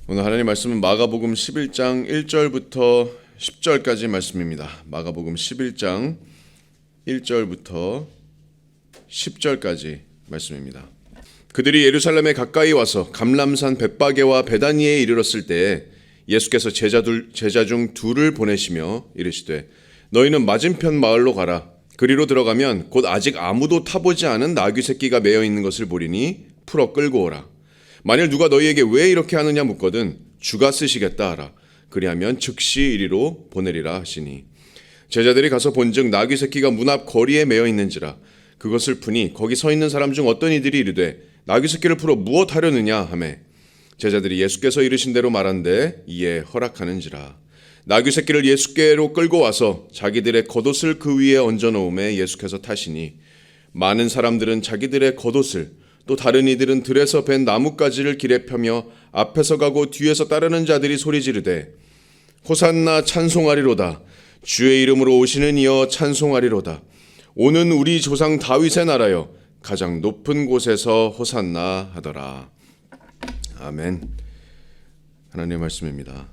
오늘 하나님 말씀은 마가복음 11장 1절부터 10절까지 말씀입니다. 마가복음 11장 1절부터 10절까지 말씀입니다. 그들이 예루살렘에 가까이 와서 감람산 벳바게와 베다니에 이르렀을 때에 예수께서 제자 중 둘을 보내시며 이르시되 너희는 맞은편 마을로 가라. 그리로 들어가면 곧 아직 아무도 타보지 않은 나귀 새끼가 매어 있는 것을 보리니 풀어 끌고 오라. 만일 누가 너희에게 왜 이렇게 하느냐 묻거든 주가 쓰시겠다 하라. 그리하면 즉시 이리로 보내리라 하시니 제자들이 가서 본즉 나귀 새끼가 문 앞 거리에 매어 있는지라. 그것을 푸니 거기 서 있는 사람 중 어떤 이들이 이르되 나귀 새끼를 풀어 무엇 하려느냐 하매 제자들이 예수께서 이르신 대로 말한데 이에 허락하는지라. 나귀 새끼를 예수께로 끌고 와서 자기들의 겉옷을 그 위에 얹어 놓음에 예수께서 타시니 많은 사람들은 자기들의 겉옷을 또 다른 이들은 들에서 벤 나뭇가지를 길에 펴며 앞에서 가고 뒤에서 따르는 자들이 소리 지르되 호산나 찬송하리로다. 주의 이름으로 오시는 이여 찬송하리로다. 오는 우리 조상 다윗의 나라여 가장 높은 곳에서 호산나 하더라. 아멘. 하나님의 말씀입니다.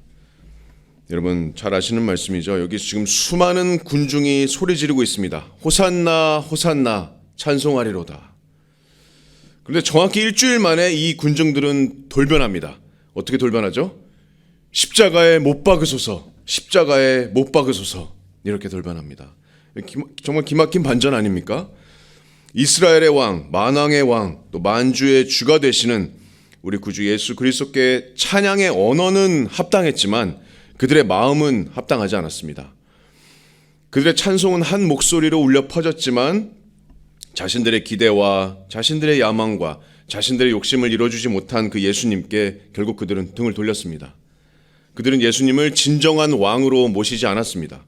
여러분 잘 아시는 말씀이죠. 여기 지금 수많은 군중이 소리 지르고 있습니다. 호산나 호산나 찬송하리로다. 그런데 정확히 일주일 만에 이 군중들은 돌변합니다. 어떻게 돌변하죠? 십자가에 못 박으소서, 십자가에 못 박으소서 이렇게 돌변합니다. 정말 기막힌 반전 아닙니까? 이스라엘의 왕, 만왕의 왕, 또 만주의 주가 되시는 우리 구주 예수 그리스도께 찬양의 언어는 합당했지만 그들의 마음은 합당하지 않았습니다. 그들의 찬송은 한 목소리로 울려 퍼졌지만 자신들의 기대와 자신들의 야망과 자신들의 욕심을 이뤄주지 못한 그 예수님께 결국 그들은 등을 돌렸습니다. 그들은 예수님을 진정한 왕으로 모시지 않았습니다.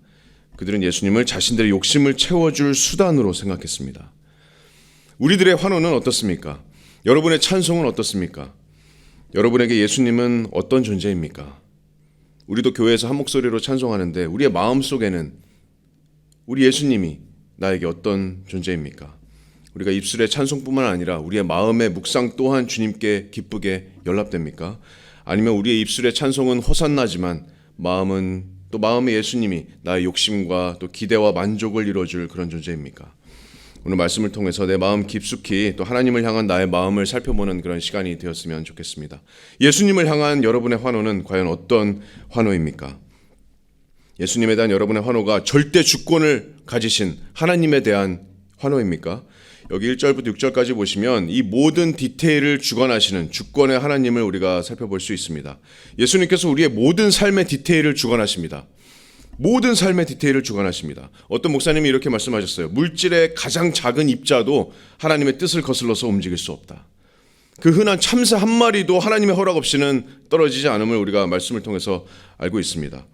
그들은 예수님을 자신들의 욕심을 채워줄 수단으로 생각했습니다. 우리들의 환호는 어떻습니까? 여러분의 찬송은 어떻습니까? 여러분에게 예수님은 어떤 존재입니까? 우리도 교회에서 한 목소리로 찬송하는데 우리의 마음속에는 우리 예수님이 나에게 어떤 존재입니까? 우리가 입술의 찬송뿐만 아니라 우리의 마음의 묵상 또한 주님께 기쁘게 연락됩니까? 아니면 우리의 입술의 찬송은 호산나지만 마음의 예수님이 나의 욕심과 또 기대와 만족을 이뤄줄 그런 존재입니까? 오늘 말씀을 통해서 내 마음 깊숙이 또 하나님을 향한 나의 마음을 살펴보는 그런 시간이 되었으면 좋겠습니다. 예수님을 향한 여러분의 환호는 과연 어떤 환호입니까? 예수님에 대한 여러분의 환호가 절대 주권을 가지신 하나님에 대한 환호입니까? 여기 1절부터 6절까지 보시면 이 모든 디테일을 주관하시는 주권의 하나님을 우리가 살펴볼 수 있습니다. 예수님께서 우리의 모든 삶의 디테일을 주관하십니다. 모든 삶의 디테일을 주관하십니다. 어떤 목사님이 이렇게 말씀하셨어요. 물질의 가장 작은 입자도 하나님의 뜻을 거슬러서 움직일 수 없다. 그 흔한 참새 한 마리도 하나님의 허락 없이는 떨어지지 않음을 우리가 말씀을 통해서 알고 있습니다.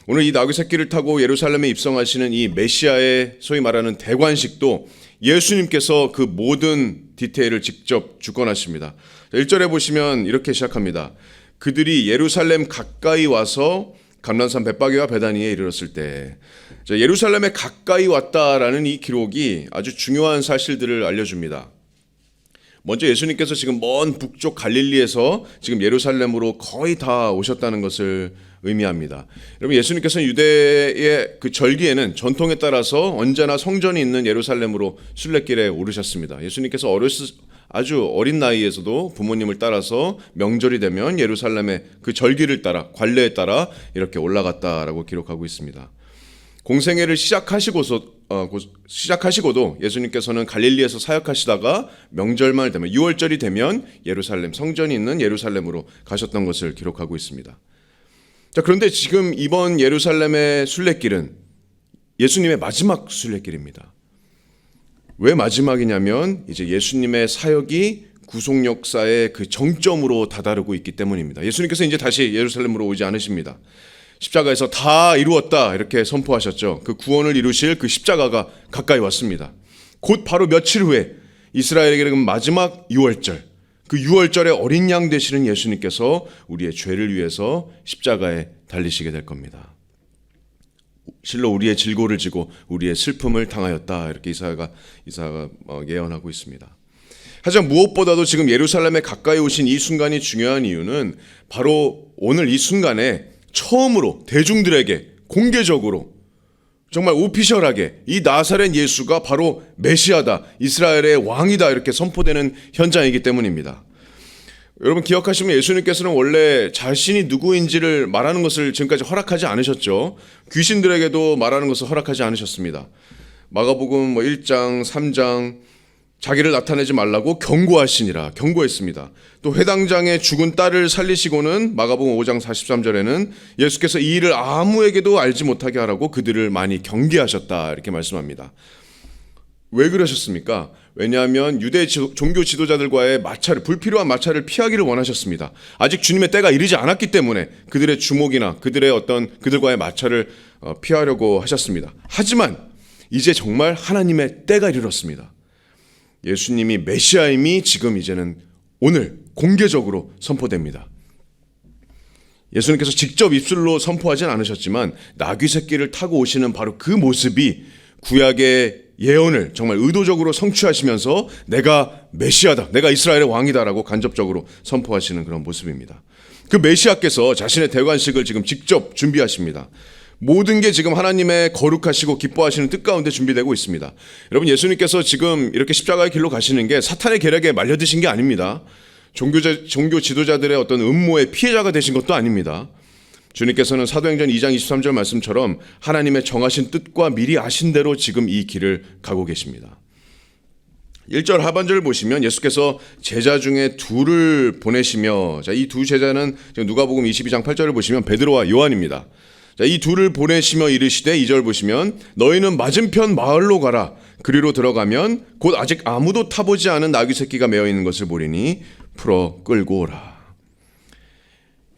오늘 이 나귀 새끼를 타고 예루살렘에 입성하시는 이 메시아의 소위 말하는 대관식도 예수님께서 그 모든 디테일을 직접 주권하십니다. 1절에 보시면 이렇게 시작합니다. 그들이 예루살렘 가까이 와서 감람산 벳바게와 베다니에 이르렀을 때, 예루살렘에 가까이 왔다라는 이 기록이 아주 중요한 사실들을 알려줍니다. 먼저 예수님께서 지금 먼 북쪽 갈릴리에서 지금 예루살렘으로 거의 다 오셨다는 것을 의미합니다. 여러분, 예수님께서는 유대의 그 절기에는 전통에 따라서 언제나 성전이 있는 예루살렘으로 순례길에 오르셨습니다. 예수님께서 아주 어린 나이에서도 부모님을 따라서 명절이 되면 예루살렘의 그 절기를 따라 관례에 따라 이렇게 올라갔다라고 기록하고 있습니다. 공생애를 시작하시고도 예수님께서는 갈릴리에서 사역하시다가 명절만 되면 6월절이 되면 예루살렘 성전이 있는 예루살렘으로 가셨던 것을 기록하고 있습니다. 자, 그런데 지금 이번 예루살렘의 순례길은 예수님의 마지막 순례길입니다. 왜 마지막이냐면 이제 예수님의 사역이 구속 역사의 그 정점으로 다다르고 있기 때문입니다. 예수님께서 이제 다시 예루살렘으로 오지 않으십니다. 십자가에서 다 이루었다 이렇게 선포하셨죠. 그 구원을 이루실 그 십자가가 가까이 왔습니다. 곧 바로 며칠 후에 이스라엘에게는 마지막 6월절, 그 6월절의 어린 양 되시는 예수님께서 우리의 죄를 위해서 십자가에 달리시게 될 겁니다. 실로 우리의 질고를 지고 우리의 슬픔을 당하였다 이렇게 이사야가 예언하고 있습니다. 하지만 무엇보다도 지금 예루살렘에 가까이 오신 이 순간이 중요한 이유는 바로 오늘 이 순간에 처음으로 대중들에게 공개적으로 정말 오피셜하게 이 나사렛 예수가 바로 메시아다, 이스라엘의 왕이다 이렇게 선포되는 현장이기 때문입니다. 여러분 기억하시면 예수님께서는 원래 자신이 누구인지를 말하는 것을 지금까지 허락하지 않으셨죠. 귀신들에게도 말하는 것을 허락하지 않으셨습니다. 마가복음 1장, 3장 자기를 나타내지 말라고 경고했습니다. 또 회당장의 죽은 딸을 살리시고는 마가복음 5장 43절에는 예수께서 이 일을 아무에게도 알지 못하게 하라고 그들을 많이 경계하셨다 이렇게 말씀합니다. 왜 그러셨습니까? 왜냐하면 유대 종교 지도자들과의 불필요한 마찰을 피하기를 원하셨습니다. 아직 주님의 때가 이르지 않았기 때문에 그들의 주목이나 그들과의 마찰을 피하려고 하셨습니다. 하지만 이제 정말 하나님의 때가 이르렀습니다. 예수님이 메시아임이 지금 이제는 오늘 공개적으로 선포됩니다. 예수님께서 직접 입술로 선포하진 않으셨지만 나귀 새끼를 타고 오시는 바로 그 모습이 구약의 예언을 정말 의도적으로 성취하시면서 내가 메시아다, 내가 이스라엘의 왕이다라고 간접적으로 선포하시는 그런 모습입니다. 그 메시아께서 자신의 대관식을 지금 직접 준비하십니다. 모든 게 지금 하나님의 거룩하시고 기뻐하시는 뜻 가운데 준비되고 있습니다. 여러분 예수님께서 지금 이렇게 십자가의 길로 가시는 게 사탄의 계략에 말려드신 게 아닙니다. 종교 지도자들의 어떤 음모의 피해자가 되신 것도 아닙니다. 주님께서는 사도행전 2장 23절 말씀처럼 하나님의 정하신 뜻과 미리 아신 대로 지금 이 길을 가고 계십니다. 1절 하반절을 보시면 예수께서 제자 중에 둘을 보내시며, 이 두 제자는 누가복음 22장 8절을 보시면 베드로와 요한입니다. 이 둘을 보내시며 이르시되 2절 보시면 너희는 맞은편 마을로 가라. 그리로 들어가면 곧 아직 아무도 타보지 않은 나귀 새끼가 메어 있는 것을 보리니 풀어 끌고 오라.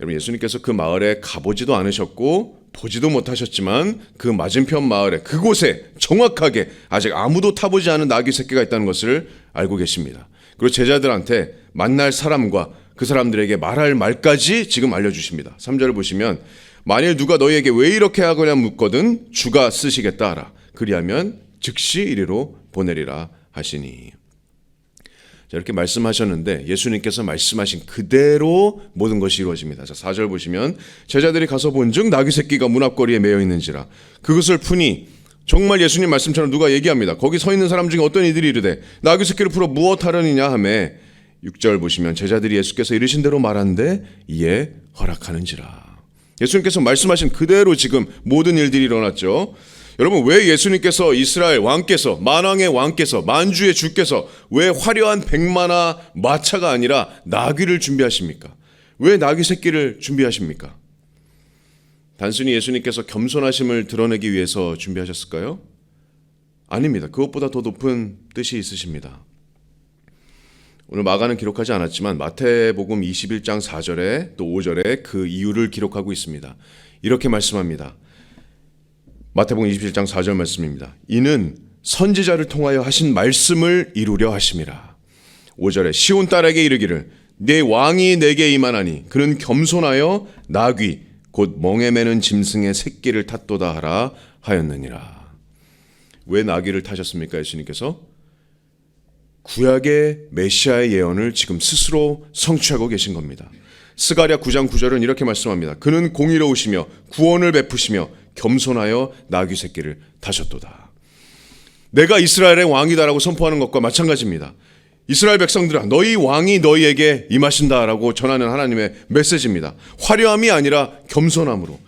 여러분 예수님께서 그 마을에 가보지도 않으셨고 보지도 못하셨지만 그 맞은편 마을에 그곳에 정확하게 아직 아무도 타보지 않은 나귀 새끼가 있다는 것을 알고 계십니다. 그리고 제자들한테 만날 사람과 그 사람들에게 말할 말까지 지금 알려주십니다. 3절을 보시면 만일 누가 너희에게 왜 이렇게 하거냐 묻거든 주가 쓰시겠다 하라. 그리하면 즉시 이리로 보내리라 하시니. 자, 이렇게 말씀하셨는데 예수님께서 말씀하신 그대로 모든 것이 이루어집니다. 자, 4절 보시면 제자들이 가서 본즉 나귀 새끼가 문 앞거리에 메어 있는지라. 그것을 푸니 정말 예수님 말씀처럼 누가 얘기합니다. 거기 서 있는 사람 중에 어떤 이들이 이르되 나귀 새끼를 풀어 무엇 하려느냐 하매 6절 보시면 제자들이 예수께서 이르신 대로 말한데 이에 허락하는지라. 예수님께서 말씀하신 그대로 지금 모든 일들이 일어났죠. 여러분 왜 예수님께서 이스라엘 왕께서 만왕의 왕께서 만주의 주께서 왜 화려한 백마나 마차가 아니라 나귀를 준비하십니까? 왜 나귀 새끼를 준비하십니까? 단순히 예수님께서 겸손하심을 드러내기 위해서 준비하셨을까요? 아닙니다. 그것보다 더 높은 뜻이 있으십니다. 오늘 마가는 기록하지 않았지만 마태복음 21장 4절에 또 5절에 그 이유를 기록하고 있습니다. 이렇게 말씀합니다. 마태복음 21장 4절 말씀입니다. 이는 선지자를 통하여 하신 말씀을 이루려 하심이라. 5절에 시온 딸에게 이르기를 내 왕이 내게 임하나니 그는 겸손하여 나귀 곧 멍에 매는 짐승의 새끼를 탔도다 하라 하였느니라. 왜 나귀를 타셨습니까? 예수님께서 구약의 메시아의 예언을 지금 스스로 성취하고 계신 겁니다. 스가랴 9장 9절은 이렇게 말씀합니다. 그는 공의로우시며 구원을 베푸시며 겸손하여 나귀 새끼를 타셨도다. 내가 이스라엘의 왕이다라고 선포하는 것과 마찬가지입니다. 이스라엘 백성들아 너희 왕이 너희에게 임하신다라고 전하는 하나님의 메시지입니다. 화려함이 아니라 겸손함으로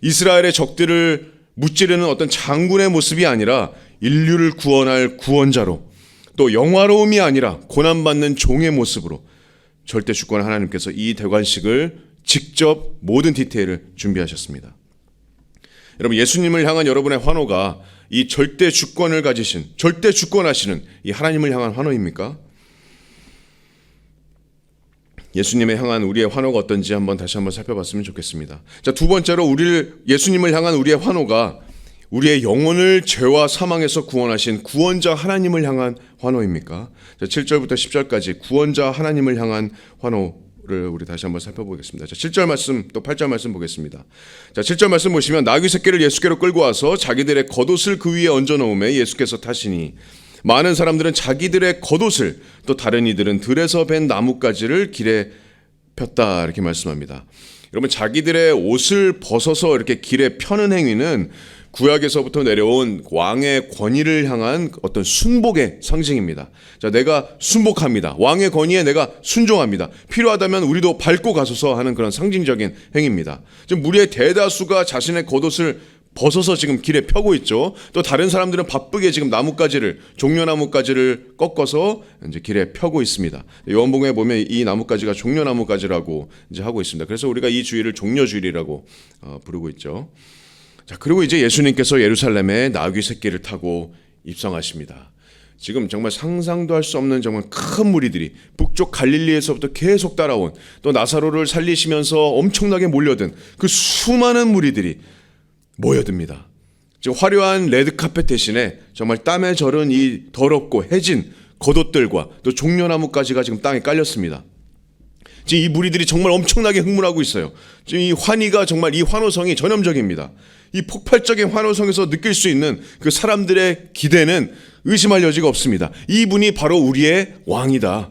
이스라엘의 적들을 무찌르는 어떤 장군의 모습이 아니라 인류를 구원할 구원자로 또 영화로움이 아니라 고난받는 종의 모습으로 절대 주권 하나님께서 이 대관식을 직접 모든 디테일을 준비하셨습니다. 여러분 예수님을 향한 여러분의 환호가 이 절대 주권을 가지신 절대 주권하시는 이 하나님을 향한 환호입니까? 예수님을 향한 우리의 환호가 어떤지 다시 한번 살펴봤으면 좋겠습니다. 자, 두 번째로 예수님을 향한 우리의 환호가 우리의 영혼을 죄와 사망에서 구원하신 구원자 하나님을 향한 환호입니까? 자, 7절부터 10절까지 구원자 하나님을 향한 환호를 우리 다시 한번 살펴보겠습니다. 자, 7절 말씀 또 8절 말씀 보겠습니다. 자, 7절 말씀 보시면 나귀 새끼를 예수께로 끌고 와서 자기들의 겉옷을 그 위에 얹어 놓음에 예수께서 타시니 많은 사람들은 자기들의 겉옷을, 또 다른 이들은 들에서 벤 나뭇가지를 길에 폈다, 이렇게 말씀합니다. 여러분, 자기들의 옷을 벗어서 이렇게 길에 펴는 행위는 구약에서부터 내려온 왕의 권위를 향한 어떤 순복의 상징입니다. 자, 내가 순복합니다. 왕의 권위에 내가 순종합니다. 필요하다면 우리도 밟고 가소서 하는 그런 상징적인 행위입니다. 지금 무리의 대다수가 자신의 겉옷을 벗어서 지금 길에 펴고 있죠. 또 다른 사람들은 바쁘게 지금 나뭇가지를, 종려나뭇가지를 꺾어서 이제 길에 펴고 있습니다. 요한복음에 보면 이 나뭇가지가 종려나뭇가지라고 이제 하고 있습니다. 그래서 우리가 이 주일을 종려주일이라고 부르고 있죠. 자, 그리고 이제 예수님께서 예루살렘에 나귀 새끼를 타고 입성하십니다. 지금 정말 상상도 할 수 없는 정말 큰 무리들이 북쪽 갈릴리에서부터 계속 따라온, 또 나사로를 살리시면서 엄청나게 몰려든 그 수많은 무리들이 모여듭니다. 지금 화려한 레드카펫 대신에 정말 땀에 절은 이 더럽고 해진 겉옷들과 또 종려나뭇가지가 지금 땅에 깔렸습니다. 지금 이 무리들이 정말 엄청나게 흥분하고 있어요. 지금 이 환희가 정말, 이 환호성이 전염적입니다. 이 폭발적인 환호성에서 느낄 수 있는 그 사람들의 기대는 의심할 여지가 없습니다. 이분이 바로 우리의 왕이다.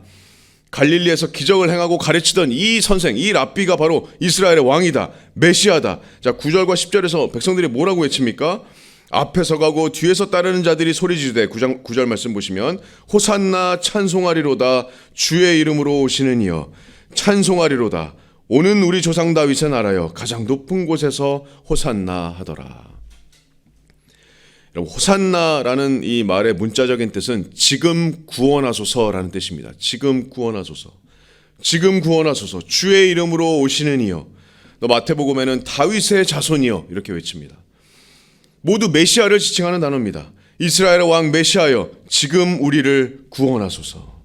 갈릴리에서 기적을 행하고 가르치던 이 선생, 이 랍비가 바로 이스라엘의 왕이다, 메시아다. 자, 9절과 10절에서 백성들이 뭐라고 외칩니까? 앞에서 가고 뒤에서 따르는 자들이 소리 지르되, 9절 말씀 보시면 호산나 찬송하리로다, 주의 이름으로 오시는 이여 찬송하리로다, 오는 우리 조상 다윗의 나라여 가장 높은 곳에서 호산나 하더라. 여러분, 호산나라는 이 말의 문자적인 뜻은 지금 구원하소서라는 뜻입니다. 지금 구원하소서, 지금 구원하소서, 주의 이름으로 오시는 이여. 또 마태복음에는 다윗의 자손이여, 이렇게 외칩니다. 모두 메시아를 지칭하는 단어입니다. 이스라엘의 왕 메시아여, 지금 우리를 구원하소서.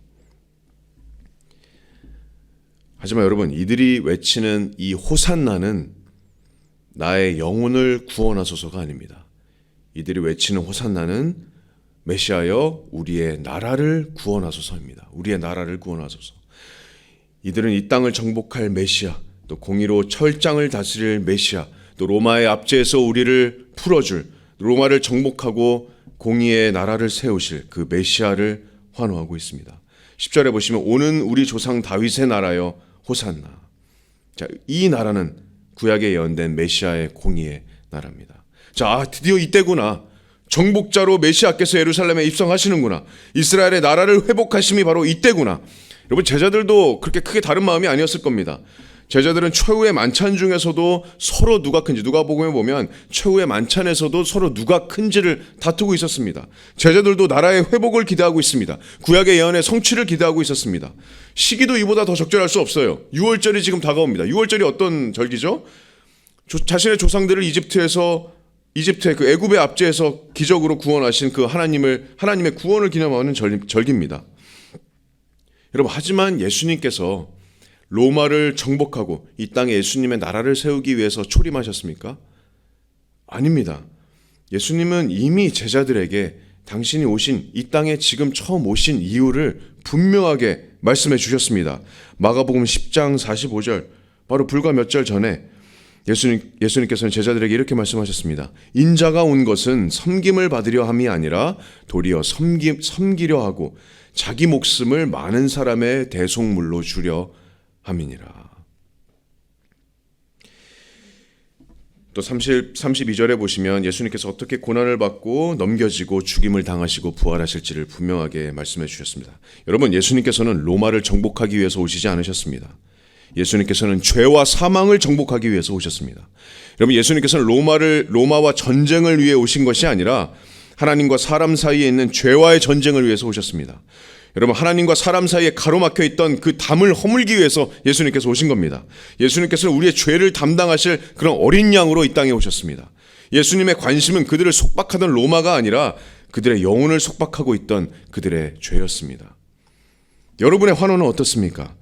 하지만 여러분, 이들이 외치는 이 호산나는 나의 영혼을 구원하소서가 아닙니다. 이들이 외치는 호산나는 메시아여, 우리의 나라를 구원하소서입니다. 우리의 나라를 구원하소서. 이들은 이 땅을 정복할 메시아, 또 공의로 철장을 다스릴 메시아, 또 로마의 압제에서 우리를 풀어줄, 로마를 정복하고 공의의 나라를 세우실 그 메시아를 환호하고 있습니다. 10절에 보시면 오는 우리 조상 다윗의 나라여 호산나. 자, 이 나라는 구약에 예언된 메시아의 공의의 나라입니다. 자, 드디어 이때구나. 정복자로 메시아께서 예루살렘에 입성하시는구나. 이스라엘의 나라를 회복하심이 바로 이때구나. 여러분, 제자들도 그렇게 크게 다른 마음이 아니었을 겁니다. 제자들은 최후의 만찬 중에서도 서로 누가 큰지, 누가복음에 보면 최후의 만찬에서도 서로 누가 큰지를 다투고 있었습니다. 제자들도 나라의 회복을 기대하고 있습니다. 구약의 예언의 성취를 기대하고 있었습니다. 시기도 이보다 더 적절할 수 없어요. 6월절이 지금 다가옵니다. 6월절이 어떤 절기죠? 자신의 조상들을 이집트의 그 애굽의 압제에서 기적으로 구원하신 그 하나님의 구원을 기념하는 절기입니다. 여러분, 하지만 예수님께서 로마를 정복하고 이 땅에 예수님의 나라를 세우기 위해서 초림하셨습니까? 아닙니다. 예수님은 이미 제자들에게 당신이 오신, 이 땅에 지금 처음 오신 이유를 분명하게 말씀해 주셨습니다. 마가복음 10장 45절, 바로 불과 몇 절 전에 예수님께서는 제자들에게 이렇게 말씀하셨습니다. 인자가 온 것은 섬김을 받으려 함이 아니라 도리어 섬기려 하고 자기 목숨을 많은 사람의 대속물로 주려 함이니라. 또 32절에 보시면 예수님께서 어떻게 고난을 받고 넘겨지고 죽임을 당하시고 부활하실지를 분명하게 말씀해 주셨습니다. 여러분, 예수님께서는 로마를 정복하기 위해서 오시지 않으셨습니다. 예수님께서는 죄와 사망을 정복하기 위해서 오셨습니다. 여러분, 예수님께서는 로마와 전쟁을 위해 오신 것이 아니라 하나님과 사람 사이에 있는 죄와의 전쟁을 위해서 오셨습니다. 여러분, 하나님과 사람 사이에 가로막혀 있던 그 담을 허물기 위해서 예수님께서 오신 겁니다. 예수님께서는 우리의 죄를 담당하실 그런 어린 양으로 이 땅에 오셨습니다. 예수님의 관심은 그들을 속박하던 로마가 아니라 그들의 영혼을 속박하고 있던 그들의 죄였습니다. 여러분의 환호는 어떻습니까?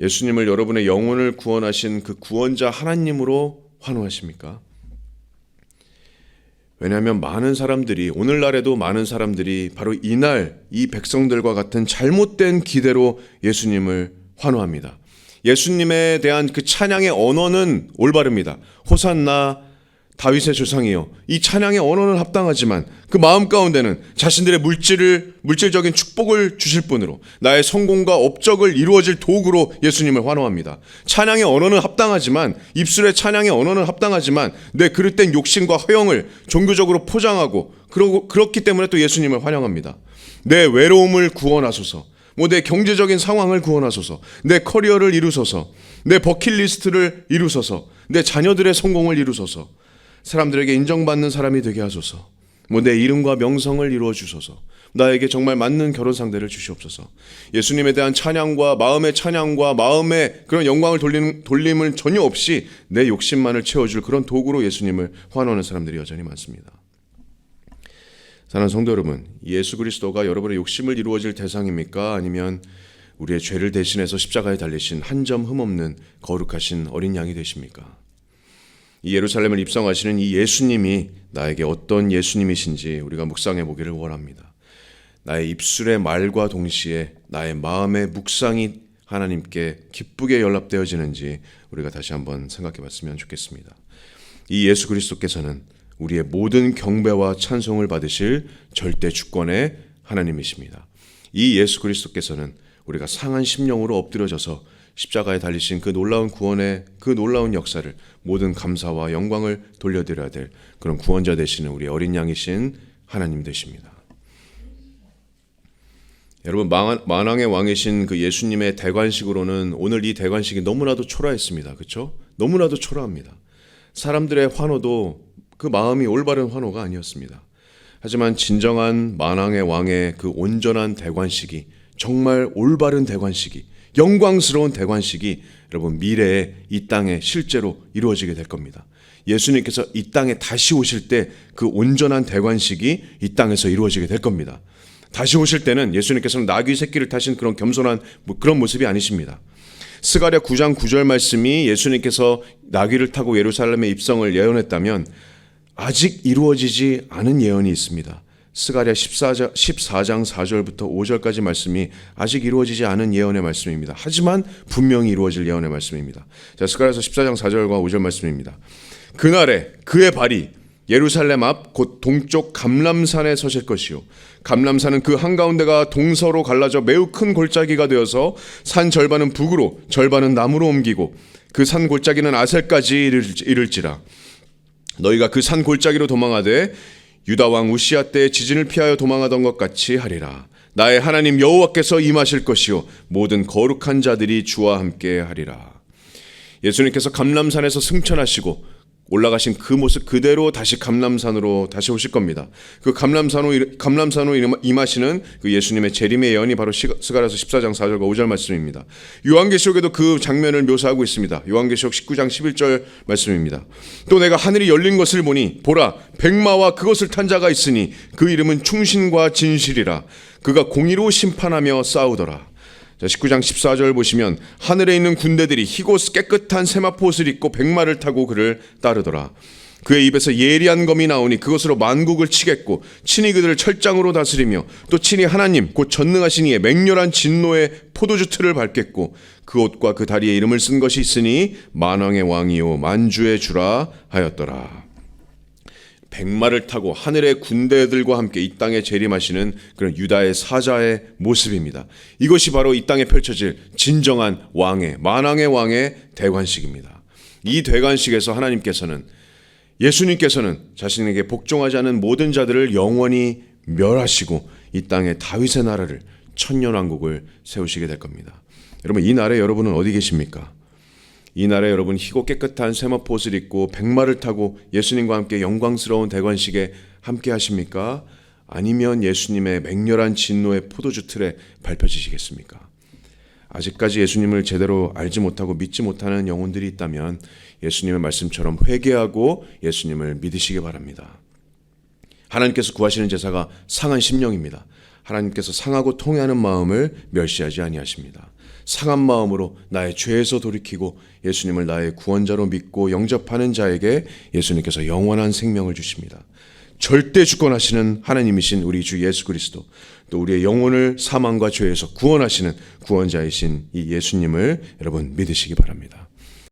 예수님을 여러분의 영혼을 구원하신 그 구원자 하나님으로 환호하십니까? 왜냐하면 오늘날에도 많은 사람들이 바로 이날 이 백성들과 같은 잘못된 기대로 예수님을 환호합니다. 예수님에 대한 그 찬양의 언어는 올바릅니다. 호산나, 다윗의 조상이여, 이 찬양의 언어는 합당하지만 그 마음 가운데는 자신들의 물질적인 축복을 주실 분으로, 나의 성공과 업적을 이루어질 도구로 예수님을 환호합니다. 찬양의 언어는 합당하지만, 입술의 찬양의 언어는 합당하지만 내 그릇된 욕심과 허영을 종교적으로 포장하고 그렇기 때문에 또 예수님을 환영합니다. 내 외로움을 구원하소서, 내 경제적인 상황을 구원하소서, 내 커리어를 이루소서, 내 버킷리스트를 이루소서, 내 자녀들의 성공을 이루소서, 사람들에게 인정받는 사람이 되게 하소서, 내 이름과 명성을 이루어 주소서, 나에게 정말 맞는 결혼 상대를 주시옵소서. 예수님에 대한 찬양과 마음의 그런 영광을 돌림을 전혀 없이 내 욕심만을 채워줄 그런 도구로 예수님을 환호하는 사람들이 여전히 많습니다. 사랑하는 성도 여러분, 예수 그리스도가 여러분의 욕심을 이루어질 대상입니까? 아니면 우리의 죄를 대신해서 십자가에 달리신 한 점 흠없는 거룩하신 어린 양이 되십니까? 이 예루살렘을 입성하시는 이 예수님이 나에게 어떤 예수님이신지 우리가 묵상해 보기를 원합니다. 나의 입술의 말과 동시에 나의 마음의 묵상이 하나님께 기쁘게 연락되어지는지 우리가 다시 한번 생각해 봤으면 좋겠습니다. 이 예수 그리스도께서는 우리의 모든 경배와 찬송을 받으실 절대 주권의 하나님이십니다. 이 예수 그리스도께서는 우리가 상한 심령으로 엎드려져서 십자가에 달리신 그 놀라운 구원의 그 놀라운 역사를 모든 감사와 영광을 돌려드려야 될 그런 구원자 되시는 우리 어린 양이신 하나님 되십니다. 여러분, 만왕의 왕이신 그 예수님의 대관식으로는 오늘 이 대관식이 너무나도 초라했습니다. 그렇죠? 너무나도 초라합니다. 사람들의 환호도 그 마음이 올바른 환호가 아니었습니다. 하지만 진정한 만왕의 왕의 그 온전한 대관식이, 정말 올바른 대관식이, 영광스러운 대관식이 여러분 미래에 이 땅에 실제로 이루어지게 될 겁니다. 예수님께서 이 땅에 다시 오실 때 그 온전한 대관식이 이 땅에서 이루어지게 될 겁니다. 다시 오실 때는 예수님께서는 나귀 새끼를 타신 그런 겸손한 그런 모습이 아니십니다. 스가랴 9장 9절 말씀이 예수님께서 나귀를 타고 예루살렘에 입성을 예언했다면 아직 이루어지지 않은 예언이 있습니다. 스가랴 14장 4절부터 5절까지 말씀이 아직 이루어지지 않은 예언의 말씀입니다. 하지만 분명히 이루어질 예언의 말씀입니다. 자, 스가랴서 14장 4절과 5절 말씀입니다. 그날에 그의 발이 예루살렘 앞 곧 동쪽 감람산에 서실 것이요, 감람산은 그 한가운데가 동서로 갈라져 매우 큰 골짜기가 되어서 산 절반은 북으로 절반은 남으로 옮기고 그 산 골짜기는 아셀까지 이를지라. 너희가 그 산 골짜기로 도망하되 유다 왕 우시야 때 지진을 피하여 도망하던 것 같이 하리라. 나의 하나님 여호와께서 임하실 것이요 모든 거룩한 자들이 주와 함께 하리라. 예수님께서 감람산에서 승천하시고 올라가신 그 모습 그대로 다시 감람산으로 다시 오실 겁니다. 그 감람산으로 임하시는 그 예수님의 재림의 예언이 바로 스가랴서 14장 4절과 5절 말씀입니다. 요한계시록에도 그 장면을 묘사하고 있습니다. 요한계시록 19장 11절 말씀입니다. 또 내가 하늘이 열린 것을 보니 보라, 백마와 그것을 탄 자가 있으니 그 이름은 충신과 진실이라. 그가 공의로 심판하며 싸우더라. 19장 14절 보시면 하늘에 있는 군대들이 희고 깨끗한 세마포 옷을 입고 백마를 타고 그를 따르더라. 그의 입에서 예리한 검이 나오니 그것으로 만국을 치겠고 친히 그들을 철장으로 다스리며 또 친히 하나님 곧 전능하신 이의 맹렬한 진노의 포도주 틀을 밟겠고 그 옷과 그 다리에 이름을 쓴 것이 있으니 만왕의 왕이요 만주의 주라 하였더라. 백마를 타고 하늘의 군대들과 함께 이 땅에 재림하시는 그런 유다의 사자의 모습입니다. 이것이 바로 이 땅에 펼쳐질 진정한 왕의, 만왕의 왕의 대관식입니다. 이 대관식에서 하나님께서는, 예수님께서는 자신에게 복종하지 않은 모든 자들을 영원히 멸하시고 이 땅에 다윗의 나라를, 천년왕국을 세우시게 될 겁니다. 여러분, 이 날에 여러분은 어디 계십니까? 이 날에 여러분 희고 깨끗한 세마포 옷을 입고 백마를 타고 예수님과 함께 영광스러운 대관식에 함께 하십니까? 아니면 예수님의 맹렬한 진노의 포도주 틀에 밟혀지시겠습니까? 아직까지 예수님을 제대로 알지 못하고 믿지 못하는 영혼들이 있다면 예수님의 말씀처럼 회개하고 예수님을 믿으시기 바랍니다. 하나님께서 구하시는 제사가 상한 심령입니다. 하나님께서 상하고 통회하는 마음을 멸시하지 아니하십니다. 상한 마음으로 나의 죄에서 돌이키고 예수님을 나의 구원자로 믿고 영접하는 자에게 예수님께서 영원한 생명을 주십니다. 절대 주권하시는 하나님이신 우리 주 예수 그리스도, 또 우리의 영혼을 사망과 죄에서 구원하시는 구원자이신 이 예수님을 여러분 믿으시기 바랍니다.